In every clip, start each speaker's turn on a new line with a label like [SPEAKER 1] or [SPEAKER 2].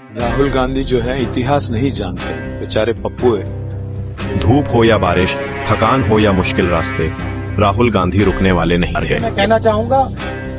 [SPEAKER 1] राहुल गांधी जो है इतिहास नहीं जानते, बेचारे पप्पू है।
[SPEAKER 2] धूप हो या बारिश, थकान हो या मुश्किल रास्ते, राहुल गांधी रुकने वाले नहीं थे।
[SPEAKER 3] मैं कहना चाहूंगा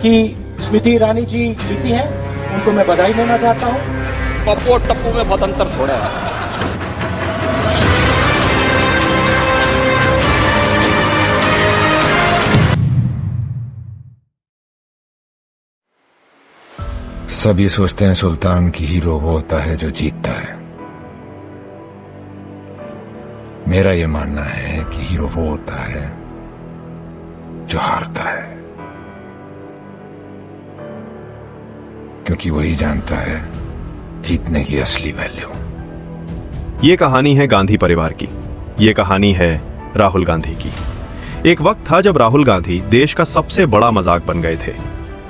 [SPEAKER 3] कि स्मृति ईरानी जी जीती हैं, उनको मैं बधाई देना चाहता हूं।
[SPEAKER 4] पप्पू और टप्पू में बहुत अंतर थोड़ा है।
[SPEAKER 5] सब ये सोचते हैं सुल्तान की हीरो वो होता है जो जीतता है। मेरा ये मानना है कि हीरो वो होता है जो हारता है, क्योंकि वही जानता है जीतने की असली वैल्यू।
[SPEAKER 2] ये कहानी है गांधी परिवार की। ये कहानी है राहुल गांधी की। एक वक्त था जब राहुल गांधी देश का सबसे बड़ा मजाक बन गए थे।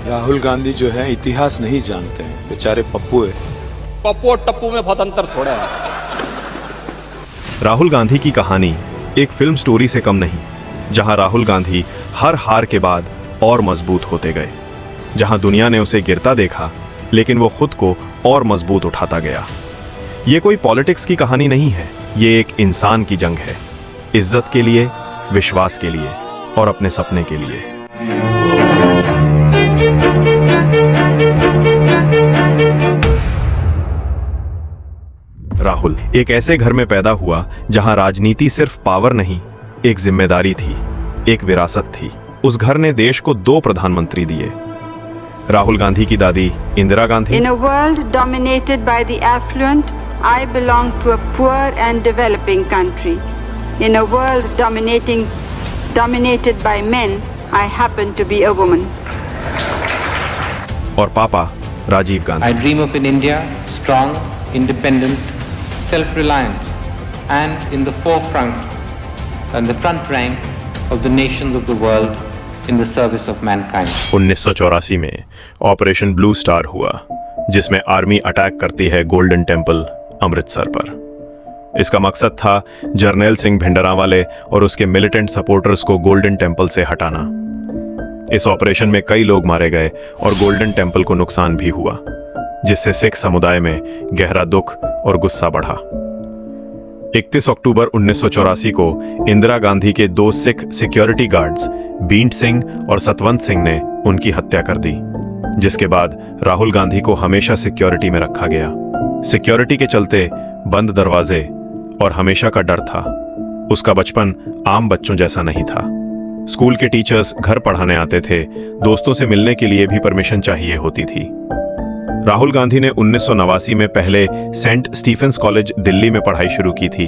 [SPEAKER 1] राहुल गांधी जो है इतिहास नहीं जानते, बेचारे पप्पू है।
[SPEAKER 4] पप्पू और टप्पू में बहुत अंतर थोड़ा है।
[SPEAKER 2] राहुल गांधी की कहानी एक फिल्म स्टोरी से कम नहीं, जहां राहुल गांधी हर हार के बाद और मजबूत होते गए, जहां दुनिया ने उसे गिरता देखा लेकिन वो खुद को और मजबूत उठाता गया। ये कोई पॉलिटिक्स की कहानी नहीं है, ये एक इंसान की जंग है, इज्जत के लिए, विश्वास के लिए और अपने सपने के लिए। राहुल एक ऐसे घर में पैदा हुआ जहां राजनीति सिर्फ पावर नहीं, एक जिम्मेदारी थी, एक विरासत थी। उस घर ने देश को 2 प्रधानमंत्री दिए। राहुल गांधी की दादी Indira Gandhi.
[SPEAKER 6] In a world dominated by the affluent, I belong to a poor and developing country. In a world dominated by men, I happen to be a woman.
[SPEAKER 2] और पापा Rajiv Gandhi.
[SPEAKER 7] I dream of an India strong, independent, self-reliant, and in the forefront and the front rank of the nations of the world in the service of mankind.
[SPEAKER 2] 1984 में operation blue star हुआ, जिसमें army attack करती है golden temple Amritsar पर। इसका मकसद था जर्नैल सिंह भिंडरांवाले और उसके मिलिटेंट सपोर्टर्स को गोल्डन टेम्पल से हटाना। इस ऑपरेशन में कई लोग मारे गए और गोल्डन टेम्पल को नुकसान भी हुआ, जिससे सिख समुदाय में गहरा दुख और गुस्सा बढ़ा। 31 अक्टूबर 1984 को इंदिरा गांधी के 2 सिख सिक्योरिटी गार्ड्स बींट सिंह और सतवंत सिंह ने उनकी हत्या कर दी, जिसके बाद राहुल गांधी को हमेशा सिक्योरिटी में रखा गया। सिक्योरिटी के चलते बंद दरवाजे और हमेशा का डर था। उसका बचपन आम बच्चों जैसा नहीं था। स्कूल के टीचर्स घर पढ़ाने आते थे, दोस्तों से मिलने के लिए भी परमिशन चाहिए होती थी। राहुल गांधी ने 1989 में पहले सेंट स्टीफेंस कॉलेज दिल्ली में पढ़ाई शुरू की थी।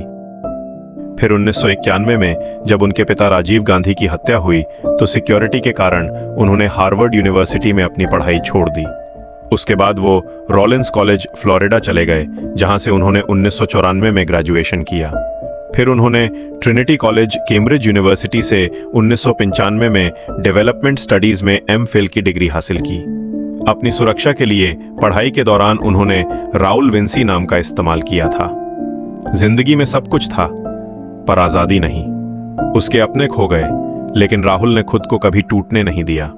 [SPEAKER 2] फिर 1991 में जब उनके पिता राजीव गांधी की हत्या हुई तो सिक्योरिटी के कारण उन्होंने हार्वर्ड यूनिवर्सिटी में अपनी पढ़ाई छोड़ दी। उसके बाद वो रॉलिंस कॉलेज फ्लोरिडा चले गए, जहां से उन्होंने 1994 में ग्रेजुएशन किया। फिर उन्होंने ट्रिनिटी कॉलेज कैम्ब्रिज यूनिवर्सिटी से 1995 में डेवलपमेंट स्टडीज में एमफिल की डिग्री हासिल की। अपनी सुरक्षा के लिए पढ़ाई के दौरान उन्होंने राउल विंसी नाम का इस्तेमाल किया था। जिंदगी में सब कुछ था, पर आजादी नहीं। उसके अपने खो गए, लेकिन राहुल ने खुद को कभी टूटने नहीं दिया।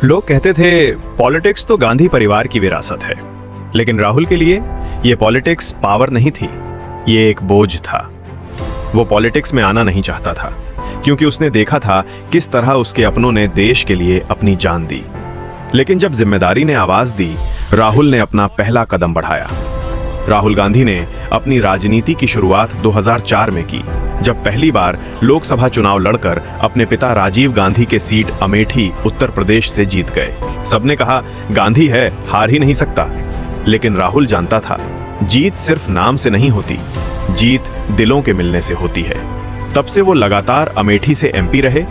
[SPEAKER 2] लोग कहते थे पॉलिटिक्स तो गांधी परिवार की विरासत है, लेकिन राहुल के लिए यह पॉलिटिक्स पावर नहीं थी, ये एक बोझ था। वो पॉलिटिक्स में आना नहीं चाहता था, क्योंकि उसने देखा था किस तरह उसके अपनों ने देश के लिए अपनी जान दी। लेकिन जब जिम्मेदारी ने आवाज दी, राहुल ने अपना पहला कदम बढ़ाया। राहुल गांधी ने अपनी राजनीति की शुरुआत 2004 में की, जब पहली बार लोकसभा चुनाव लड़कर अपने पिता राजीव गांधी के सीट अमेठी उत्तर प्रदेश से जीत गए। सबने कहा गांधी है, हार ही नहीं सकता। लेकिन राहुल जानता था जीत सिर्फ नाम से नहीं होती, जीत दिलों के मिलने से होती है। तब से वो लगातार अमेठी से एमपी रहे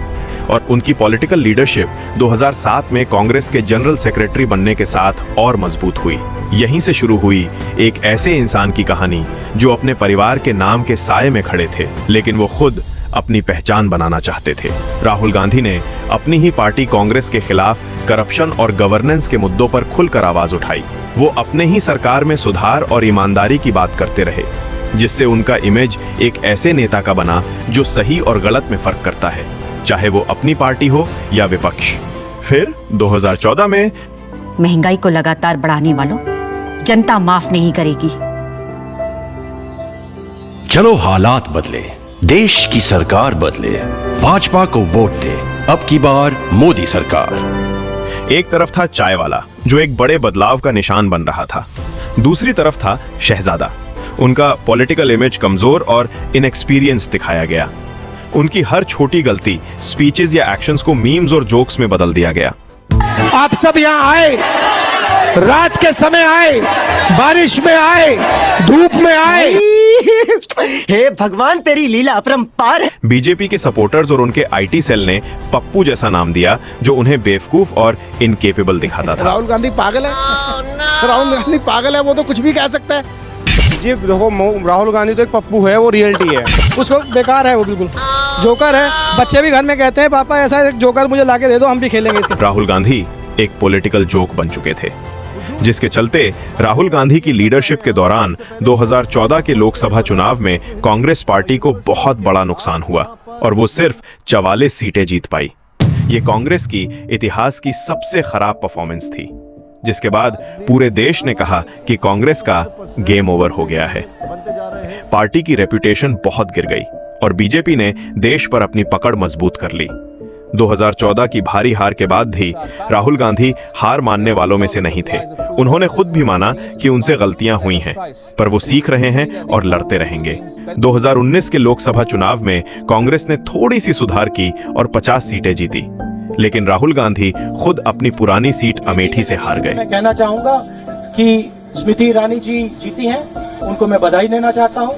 [SPEAKER 2] और उनकी पॉलिटिकल लीडरशिप 2007 में कांग्रेस के जनरल सेक्रेटरी बनने के साथ और मजबूत हुई। यहीं से शुरू हुई एक ऐसे इंसान की कहानी जो अपने परिवार के नाम के साये में खड़े थे, लेकिन वो खुद अपनी पहचान बनाना चाहते थे। राहुल गांधी ने अपनी ही पार्टी कांग्रेस के खिलाफ करप्शन और गवर्नेंस के मुद्दों पर खुलकर आवाज उठाई। वो अपने ही सरकार में सुधार और ईमानदारी की बात करते रहे, जिससे उनका इमेज एक ऐसे नेता का बना जो सही और गलत में फर्क करता है, चाहे वो अपनी पार्टी हो या विपक्ष। फिर 2014 में
[SPEAKER 8] महंगाई को लगातार बढ़ाने वालों, जनता माफ नहीं करेगी।
[SPEAKER 9] चलो हालात बदले, देश की सरकार बदले, भाजपा को वोट दे, अब की बार मोदी सरकार।
[SPEAKER 2] एक तरफ था चाय वाला जो एक बड़े बदलाव का निशान बन रहा था, दूसरी तरफ था शहजादा। उनका पॉलिटिकल इमेज कमजोर और इनएक्सपीरियंस दिखाया गया। उनकी हर छोटी गलती स्पीचेस या एक्शंस को मीम्स और जोक्स में बदल दिया गया।
[SPEAKER 3] आप सब यहाँ आए, रात के समय आए, बारिश में आए, धूप में आए।
[SPEAKER 10] हे भगवान, तेरी लीला अपरंपार है।
[SPEAKER 2] बीजेपी के सपोर्टर्स और उनके आईटी सेल ने पप्पू जैसा नाम दिया जो उन्हें बेवकूफ और इनकेपेबल दिखाता था।
[SPEAKER 11] राहुल गांधी पागल है। राहुल गांधी पागल है, वो तो कुछ भी कह सकता है। जी देखो, राहुल गांधी तो एक पप्पू है, वो रियलिटी है, उसको बेकार है, वो बिल्कुल जोकर है। बच्चे भी घर में कहते हैं पापा ऐसा एक जोकर मुझे लाके दे दो, हम भी खेलेंगे इसके साथ।
[SPEAKER 2] राहुल गांधी एक पॉलिटिकल जोक बन चुके थे, जिसके चलते राहुल गांधी की लीडरशिप के दौरान 2014 के लोकसभा चुनाव में कांग्रेस पार्टी को बहुत बड़ा नुकसान हुआ और वो सिर्फ 44 सीटें जीत पाई। ये कांग्रेस की इतिहास की सबसे खराब परफॉर्मेंस थी, जिसके बाद पूरे देश ने कहा कि कांग्रेस का गेम ओवर हो गया है। पार्टी की रेपुटेशन बहुत गिर गई और बीजेपी ने देश पर अपनी पकड़ मजबूत कर ली। 2014 की भारी हार के बाद भी राहुल गांधी हार मानने वालों में से नहीं थे। उन्होंने खुद भी माना कि उनसे गलतियां हुई हैं, पर वो सीख रहे हैं और लड़ते रहेंगे। 2019 के लोकसभा चुनाव में कांग्रेस ने थोड़ी सी सुधार की और 50 सीटें जीती, लेकिन राहुल गांधी खुद अपनी पुरानी सीट अमेठी से हार गए।
[SPEAKER 3] मैं कहना चाहूंगा कि स्मृति ईरानी जी जीती हैं, उनको मैं बधाई देना चाहता हूं।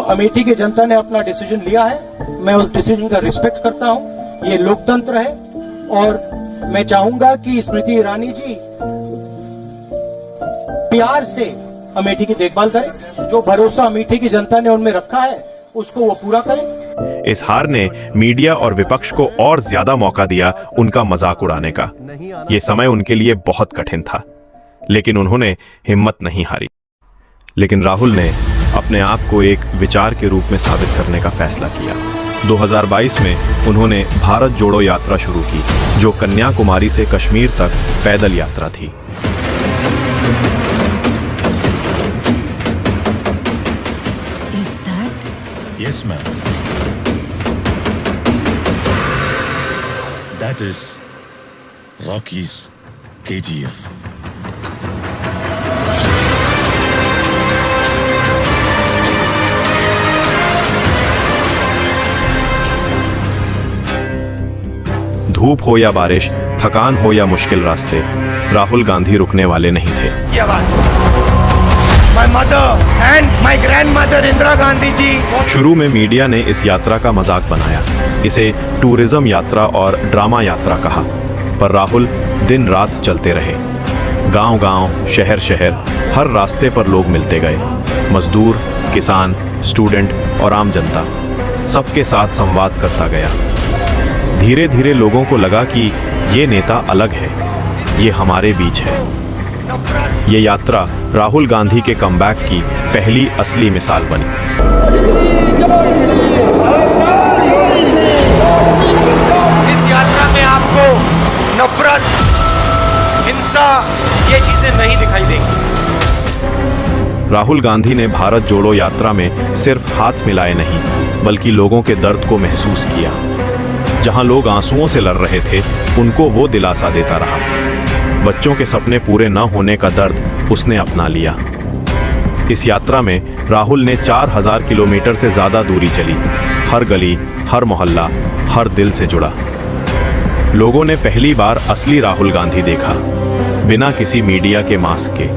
[SPEAKER 3] अमेठी की जनता ने अपना डिसीजन लिया है, मैं उस डिसीजन का रिस्पेक्ट करता हूं। ये लोकतंत्र है और मैं चाहूंगा कि स्मृति ईरानी जी प्यार से अमेठी की देखभाल करें। जो भरोसा अमेठी की जनता ने उनमें रखा है उसको वो पूरा करें।
[SPEAKER 2] इस हार ने मीडिया और विपक्ष को और ज्यादा मौका दिया उनका मजाक उड़ाने का। ये समय उनके लिए बहुत कठिन था, लेकिन उन्होंने हिम्मत नहीं हारी। लेकिन राहुल ने अपने आप को एक विचार के रूप में साबित करने का फैसला किया। 2022 में उन्होंने भारत जोड़ो यात्रा शुरू की, जो कन्याकुमारी से कश्मीर तक पैदल यात्रा थी।
[SPEAKER 8] Is that?
[SPEAKER 12] Yes, ma'am. That is Rocky's KGF.
[SPEAKER 2] धूप हो या बारिश, थकान हो या मुश्किल रास्ते, राहुल गांधी रुकने वाले नहीं थे।
[SPEAKER 11] ये आवाज My mother and my grandmother Indira Gandhi ji.
[SPEAKER 2] शुरू में मीडिया ने इस यात्रा का मजाक बनाया, इसे टूरिज्म यात्रा और ड्रामा यात्रा कहा, पर राहुल दिन रात चलते रहे। गांव-गांव, शहर-शहर, हर रास्ते पर लोग मिलते गए। मजदूर, किसान, स्टूडेंट और आम जनता, सबके साथ संवाद करता गया। धीरे धीरे लोगों को लगा कि ये नेता अलग है, ये हमारे बीच है। ये यात्रा राहुल गांधी के कमबैक की पहली असली मिसाल बनी।
[SPEAKER 11] इस यात्रा में आपको नफरत, हिंसा, ये चीजें नहीं दिखाई देंगी।
[SPEAKER 2] राहुल गांधी ने भारत जोड़ो यात्रा में सिर्फ हाथ मिलाए नहीं, बल्कि लोगों के दर्द को महसूस किया। जहां लोग आंसुओं से लड़ रहे थे, उनको वो दिलासा देता रहा। बच्चों के सपने पूरे न होने का दर्द उसने अपना लिया। इस यात्रा में राहुल ने 4000 किलोमीटर से ज्यादा दूरी चली। हर गली, हर मोहल्ला, हर दिल से जुड़ा। लोगों ने पहली बार असली राहुल गांधी देखा, बिना किसी मीडिया के मास्क के।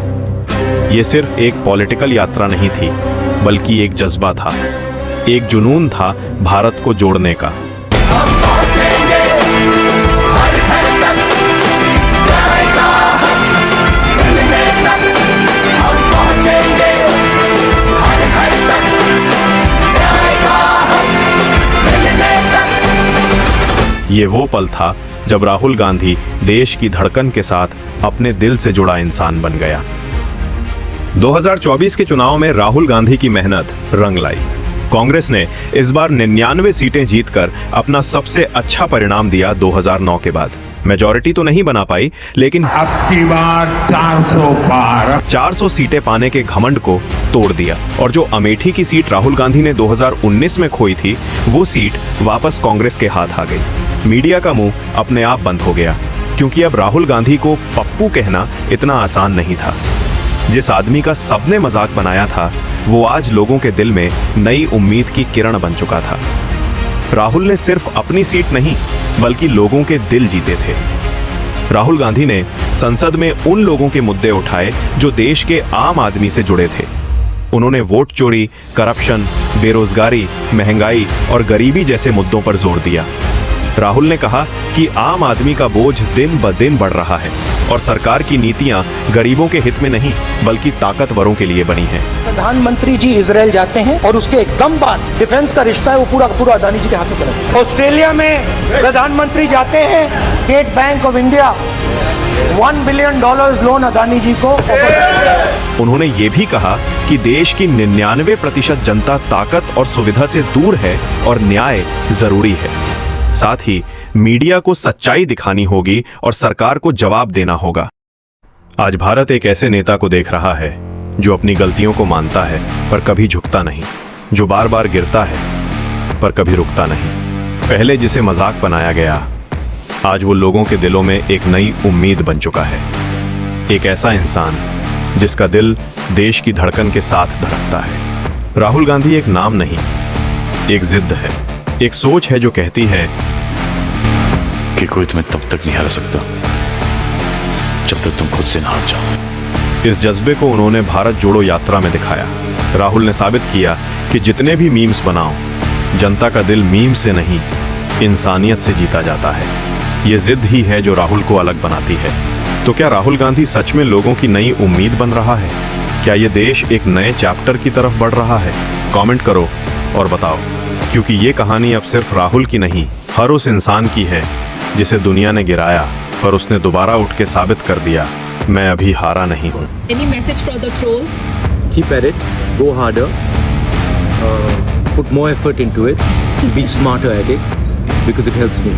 [SPEAKER 2] ये सिर्फ एक पॉलिटिकल यात्रा नहीं थी, बल्कि एक जज्बा था, एक जुनून था भारत को जोड़ने का। ये वो पल था जब राहुल गांधी देश की धड़कन के साथ अपने दिल से जुड़ा इंसान बन गया। 2024 के चुनाव में राहुल गांधी की मेहनत रंग लाई। कांग्रेस ने इस बार 99 सीटें जीतकर अपना सबसे अच्छा परिणाम दिया 2009 के बाद। मेजॉरिटी तो नहीं बना पाई, लेकिन
[SPEAKER 12] अब की बार 400 पार
[SPEAKER 2] 400 सीटें पाने के घमंड को तोड़ दिया। और जो अमेठी की सीट राहुल गांधी ने 2019 में खोई थी, वो सीट वापस कांग्रेस के हाथ आ गई। मीडिया का मुंह अपने आप बंद हो गया, क्योंकि अब राहुल गांधी को पप्पू कहना इतना आसान नहीं था। जिस आदमी का सबने मजाक बनाया था, वो आज लोगों के दिल में नई उम्मीद की किरण बन चुका था। राहुल ने सिर्फ अपनी सीट नहीं, बल्कि लोगों के दिल जीते थे। राहुल गांधी ने संसद में उन लोगों के मुद्दे उठाए जो देश के आम आदमी से जुड़े थे। उन्होंने वोट चोरी, करप्शन, बेरोजगारी, महंगाई और गरीबी जैसे मुद्दों पर जोर दिया। राहुल ने कहा कि आम आदमी का बोझ दिन ब दिन बढ़ रहा है और सरकार की नीतियां गरीबों के हित में नहीं, बल्कि ताकतवरों के लिए बनी हैं।
[SPEAKER 3] प्रधानमंत्री जी इजराइल जाते हैं और उसके एकदम बाद डिफेंस का रिश्ता है वो पूरा पूरा अदानी जी के हाथ में चला जाता है। ऑस्ट्रेलिया में प्रधानमंत्री जाते हैं, State Bank of India $1 billion loan Adani ji को।
[SPEAKER 2] उन्होंने ये भी कहा कि देश की 99% जनता ताकत और सुविधा से दूर है और न्याय जरूरी है। साथ ही मीडिया को सच्चाई दिखानी होगी और सरकार को जवाब देना होगा। आज भारत एक ऐसे नेता को देख रहा है जो अपनी गलतियों को मानता है पर कभी झुकता नहीं, जो बार बार गिरता है पर कभी रुकता नहीं। पहले जिसे मजाक बनाया गया, आज वो लोगों के दिलों में एक नई उम्मीद बन चुका है। एक ऐसा इंसान जिसका दिल देश की धड़कन के साथ धड़कता है। राहुल गांधी एक नाम नहीं, एक जिद है, एक सोच है जो कहती है
[SPEAKER 9] कि कोई तुम्हें तब तक नहीं हरा सकता जब तक तुम खुद से ना हार जाओ।
[SPEAKER 2] इस जज्बे को उन्होंने भारत जोड़ो यात्रा में दिखाया। राहुल ने साबित किया कि जितने भी मीम्स बनाओ, जनता का दिल मीम से नहीं, इंसानियत से जीता जाता है। ये जिद ही है जो राहुल को अलग बनाती है। तो क्या राहुल गांधी सच में लोगों की नई उम्मीद बन रहा है? क्या ये देश एक नए चैप्टर की तरफ बढ़ रहा है? कमेंट करो और बताओ, क्योंकि ये कहानी अब सिर्फ राहुल की नहीं, हर उस इंसान की है जिसे दुनिया ने गिराया, पर उसने दोबारा उठ के साबित कर दिया, मैं अभी हारा नहीं हूँ।
[SPEAKER 13] Any message for the trolls?
[SPEAKER 3] Keep at it, go harder, put more effort into it, be smarter at it, because it helps me.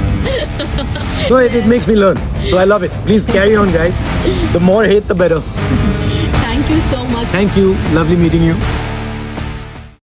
[SPEAKER 3] So it makes me learn. So I love it. Please carry on, guys. The more hate, the better.
[SPEAKER 13] Thank you so much.
[SPEAKER 3] Thank you. Lovely meeting you.